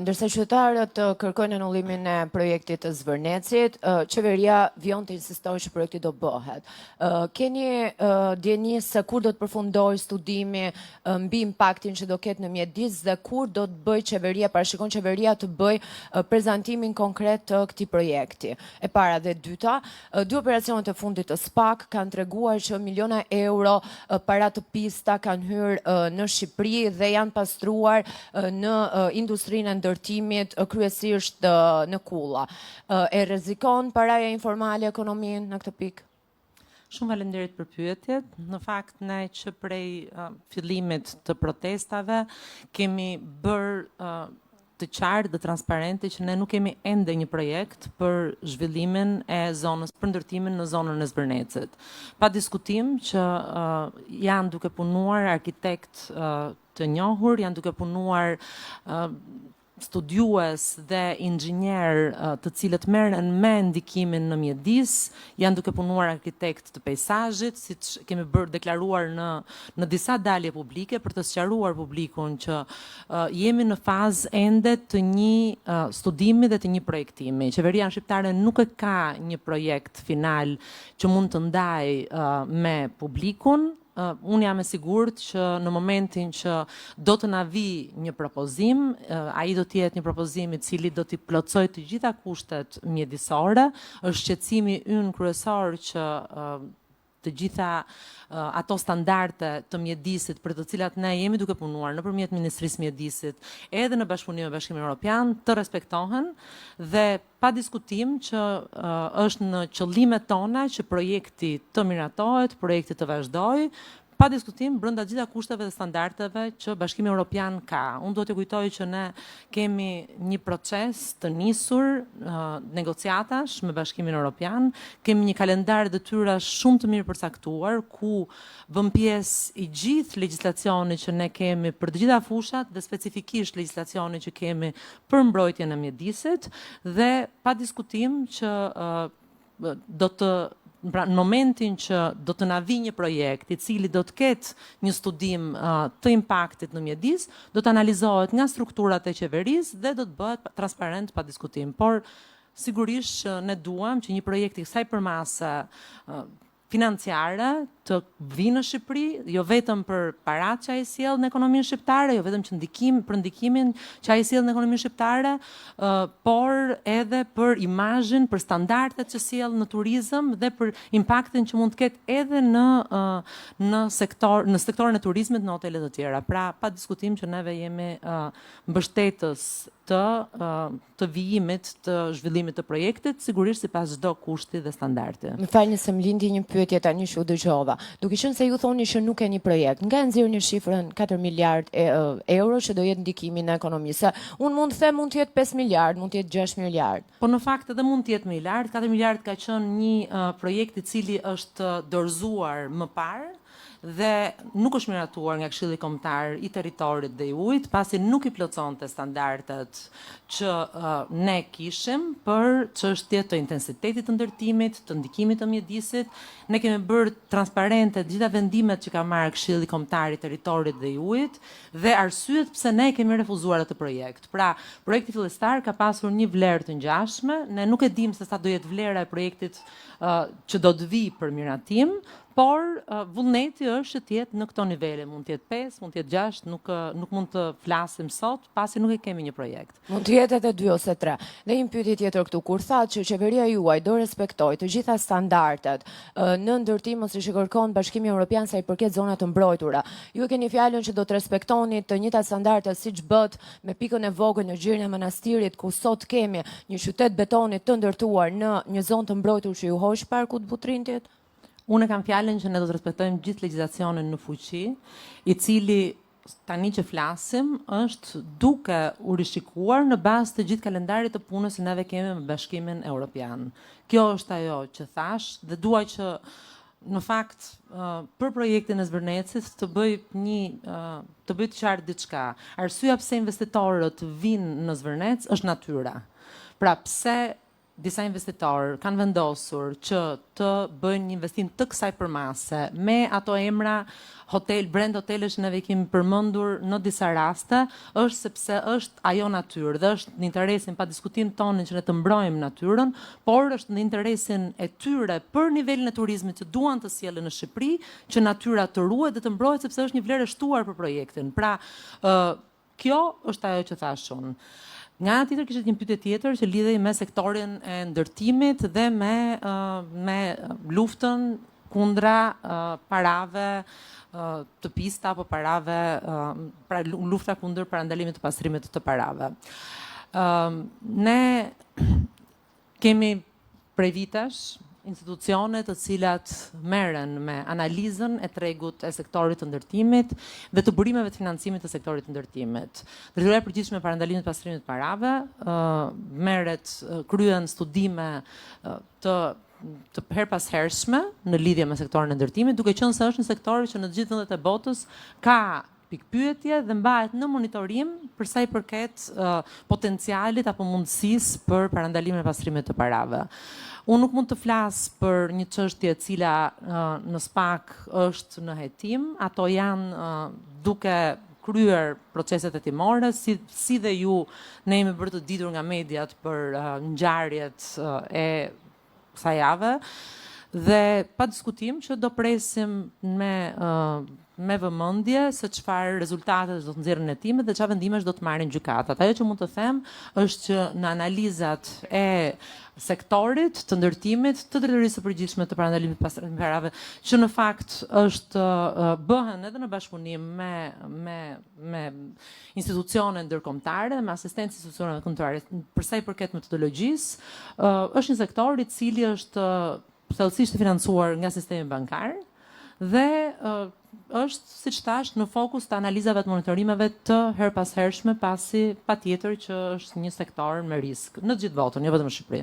Ndërsa qytetarët kërkojnë anullimin e projektit të Zvërnecit, qeveria vion të insistojë që projekti do bëhet. Keni djeni se kur do të përfundoj studimi mbi impaktin që do ketë në mjedis dhe kur do të bëj qeveria, parashikon qeveria të bëj prezantimin konkret të këtij projekti. E para dhe dyta, dy operacionet e fundit të SPAK kanë treguar që miliona euro para të pista kanë hyrë në Shqipëri dhe janë pastruar në industrinë ndërtimit kryesisht në Kulla. E rrezikon paraja informale ekonominë në këtë pikë? Shumë faleminderit për pyetjet. Në fakt, ne që prej fillimit të protestave kemi bërë të qartë dhe transparente që ne nuk kemi ende një projekt për zhvillimin e zonës, për ndërtimin në zonën e Zvërnecit. Pa diskutim që janë duke punuar arkitekt të njohur, janë duke punuar studiues dhe inxhinier të cilët merren me ndikimin në mjedis, janë duke punuar arkitekt të peizazhit, siç kemi bërë deklaruar në disa dalje publike për të sqaruar publikun që jemi në fazë ende të një studimi dhe të një projektimi. Qeveria shqiptare nuk e ka një projekt final që mund të ndajë me publikun. Unë jam e sigurt që në momentin që do të na vi një propozim, ai do të jetë një propozim i cili do t'i plotësojë të gjitha kushtet mjedisore, është shqetësimi ynë kryesor që të gjitha ato standarde të mjedisit për të cilat ne jemi duke punuar nëpërmjet Ministrisë Mjedisit edhe në bashkëpunim me Bashkimin Evropian të respektohen dhe pa diskutim që është në qëllimet tona që projekti të miratohet, projekti të vazhdojë, pa diskutim brenda gjitha kushteve dhe standardeve që Bashkimi Evropian ka. Unë do t'ju kujtoj që ne kemi një proces të nisur negociatash me Bashkimin Evropian, kemi një kalendar detyrash shumë të mirë përcaktuar ku vëm pjesë i gjithë legjislacioni që ne kemi për të gjitha fushat dhe specifikisht legjislacioni që kemi për mbrojtjen e mjedisit dhe pa diskutim që do të pra në momentin që do të na vi një projekt i cili do të ketë një studim të impaktit në mjedis, do të analizohet nga strukturat e qeverisë dhe do të bëhet transparent pa diskutim. Por sigurisht që ne duam që një projekt i kësaj përmase financiare të vinë në Shqipëri, jo vetëm për parat që ai sjell në ekonominë shqiptare, jo vetëm që për ndikimin që ai sjell në ekonominë shqiptare, por edhe për imazhin, për standardet që sjell në turizëm dhe për impaktin që mund të ketë edhe në sektorin e turizmit në hotelet të tjera. Pra, pa diskutim që neve jemi mbështetës të vijimit të zhvillimit të projektit, sigurisht sipas çdo kushti dhe standardi. Më falni se më lindi një pyetje tani që u dëgjova. Duke qenë se ju thoni që nuk keni projekt, nga nxirrni shifrën 4 miliard euro që do jetë ndikimi në ekonomi. Se unë mund të them mund të jetë 5 miliard, mund të jetë 6 miliard. Po në fakt edhe mund të jetë miliard, 4 miliard ka qenë një projekt i cili është dorëzuar më parë dhe nuk është miratuar nga Këshilli Kombëtar i Territorit dhe i Ujit, pasi nuk i plotësonte standardet që ne kishim për çështjet të intensitetit të ndërtimit, të ndikimit të mjedisit. Ne kemi bërë transparente të gjitha vendimet që ka marrë Këshilli Kombëtar i Territorit dhe i Ujit dhe arsyet pse ne kemi refuzuar atë projekt. Pra, projekti fillestar ka pasur një vlerë të ngjashme, ne nuk e dim se sa do jetë vlera e projektit që do të vi për miratim, por vullneti është që të jetë në këto nivele, mund të jetë 5, mund të jetë 6, nuk mund të flasim sot, pasi nuk e kemi një projekt. Mund të jetë edhe 2 ose 3. Dhe një pyetje tjetër këtu, kur thatë që qeveria juaj do respektoj të gjitha standardet në ndërtim ose që kërkon Bashkimi Evropian sa i përket zonat të mbrojtura, ju e keni fjalën që do të respektoni të njëjtat standarde siç bët me pikën e vogël në Gjirin e Manastirit, ku sot kemi një qytet betonit të ndërtuar në një zonë të mbrojtur që ju hoq parku të Butrintit? Unë kam fjalën që ne do të respektojmë gjithë legjislacionin në fuqi, i cili tani që flasim është duke u rishikuar në bazë të gjithë kalendarit të punës që neve kemi me Bashkimin Evropian. Kjo është ajo që thash dhe dua që në fakt për projektin e Zvërnecit të bëj të qartë diçka. Arsyeja pse investitorët vinë në Zvërnec është natyra. Pra pse disa investitorë kanë vendosur që të bëjnë një investim të kësaj përmase me ato emra brand hotelesh neve kemi përmendur në disa raste, është sepse është ajo natyrë dhe është në interesin pa diskutim tonë që ne të mbrojmë natyrën, por është në interesin e tyre për nivelin e turizmit që duan të sjellin në Shqipëri, që natyra të ruhet dhe të mbrohet sepse është një vlerë e shtuar për projektin. Pra, kjo është ajo që thash unë. Nga ana tjetër kishte një pyetje tjetër që lidhej me sektorin e ndërtimit dhe me luftën kundra parave të pista apo parave, pra lufta kundër parandalimit të pastrimit të parave. Ne kemi prej vitesh institucione të cilat merren me analizën e tregut e sektorit të ndërtimit dhe të burimeve të financimit të sektorit të ndërtimit. Drejtoria e përgjithshme e parandalimit të pastrimit të parave kryen studime të her pas hershme në lidhje me sektorin e ndërtimit, duke qenë se është një sektor që në të gjithë vendet e botës ka pikpyetje dhe mbahet në monitorim për sa i përket potencialit apo mundësisë për parandalimin e pastrimit të parave. Unë nuk mund të flas për një çështje e cila në SPAK është në hetim, ato janë duke kryer proceset hetimore, si dhe ju ne jemi bërë të ditur nga mediat për ngjarjet e kësaj jave dhe pa diskutim që do presim me vëmendje se çfarë rezultate do të nxjerrin hetimet dhe çfarë vendimesh do të marrin gjykatat. Ajo që mund të them është që në analizat e sektorit të ndërtimit të drejtorisë së përgjithshme të parandalimit të pastrimit të parave, që në fakt është bëhen edhe në bashkëpunim me institucione ndërkombëtare dhe me asistencë institucioneve kombëtare për sa i përket metodologjisë, është një sektor i cili është thellësisht financuar nga sistemi bankar dhe është, siç thash, në fokus të analizave të monitorimeve të her pas hershme, pasi patjetër që është një sektor me risk në të gjithë botën, jo vetëm në Shqipëri.